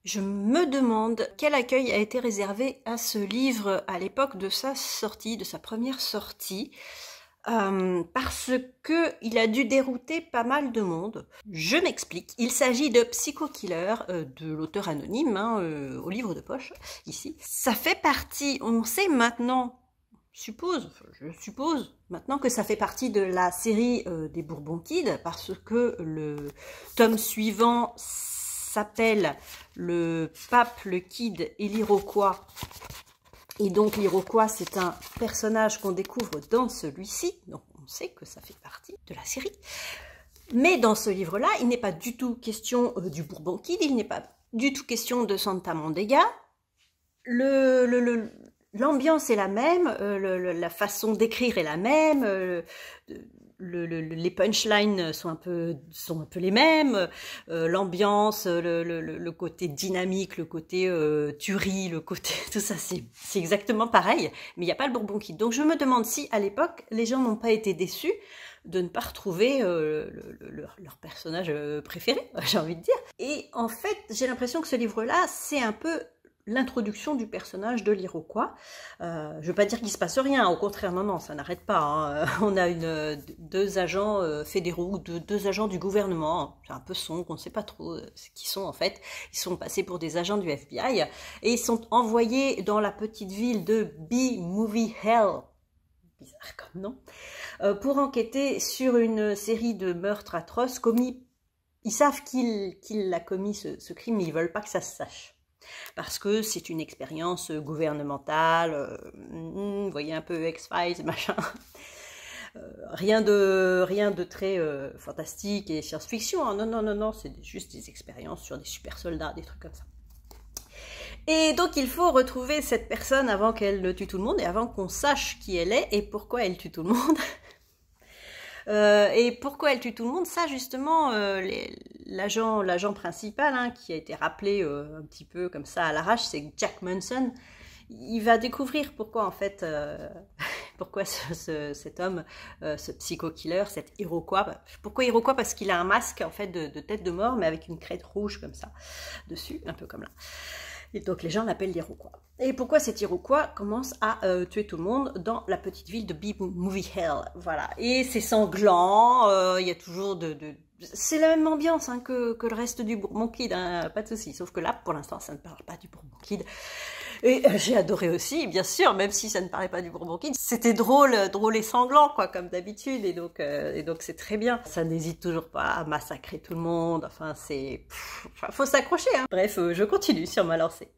Je me demande quel accueil a été réservé à ce livre à l'époque de sa sortie, de sa première sortie, parce que il a dû dérouter pas mal de monde. Je m'explique. Il s'agit de Psycho Killer, de l'auteur anonyme, au livre de poche, ici. Ça fait partie, on sait maintenant, je suppose maintenant que ça fait partie de la série des Bourbon Kids, parce que le tome suivant s'appelle Le Pape, le Kid et l'Iroquois. Et donc l'Iroquois, c'est un personnage qu'on découvre dans celui-ci, donc on sait que ça fait partie de la série. Mais dans ce livre-là, il n'est pas du tout question du Bourbon Kid, il n'est pas du tout question de Santa Mondega. L'ambiance est la même, la façon d'écrire est la même, les punchlines sont un peu les mêmes, l'ambiance, le côté dynamique, le côté tuerie, le côté tout ça, c'est exactement pareil, mais il n'y a pas le Bourbon Kid. Donc je me demande si à l'époque les gens n'ont pas été déçus de ne pas retrouver leur personnage préféré, j'ai envie de dire. Et en fait, j'ai l'impression que ce livre-là, c'est un peu l'introduction du personnage de l'Iroquois. Je ne veux pas dire qu'il se passe rien, au contraire, non, ça n'arrête pas. Hein. On a deux agents fédéraux, deux agents du gouvernement, c'est un peu sombre, on ne sait pas trop ce qu'ils sont en fait. Ils sont passés pour des agents du FBI et ils sont envoyés dans la petite ville de B-Movie Hell, bizarre comme nom, pour enquêter sur une série de meurtres atroces commis. Ils savent qu'il a commis ce crime, mais ils ne veulent pas que ça se sache. Parce que c'est une expérience gouvernementale, vous voyez un peu X-Files, machin. Rien de très fantastique et science-fiction, hein. Non, c'est juste des expériences sur des super soldats, des trucs comme ça. Et donc il faut retrouver cette personne avant qu'elle tue tout le monde et avant qu'on sache qui elle est et pourquoi elle tue tout le monde. Et pourquoi elle tue tout le monde, ça justement, l'agent principal, hein, qui a été rappelé un petit peu comme ça à l'arrache, c'est Jack Manson. Il va découvrir pourquoi en fait, pourquoi cet homme, ce psycho-killer, cet Iroquois, pourquoi Iroquois, parce qu'il a un masque en fait de tête de mort, mais avec une crête rouge comme ça dessus, un peu comme là. Et donc les gens l'appellent l'Iroquois. Et pourquoi cet Iroquois commence à tuer tout le monde dans la petite ville de B-Movie Hell. Voilà. Et c'est sanglant, il y a toujours c'est la même ambiance hein, que le reste du Bourbon Kid, hein, pas de souci. Sauf que là, pour l'instant, ça ne parle pas du Bourbon Kid. Et j'ai adoré aussi, bien sûr, même si ça ne parlait pas du Bourbon Kid. C'était drôle et sanglant, quoi, comme d'habitude. Et donc c'est très bien. Ça n'hésite toujours pas à massacrer tout le monde. Enfin, faut s'accrocher. Hein. Bref, je continue sur ma lancée.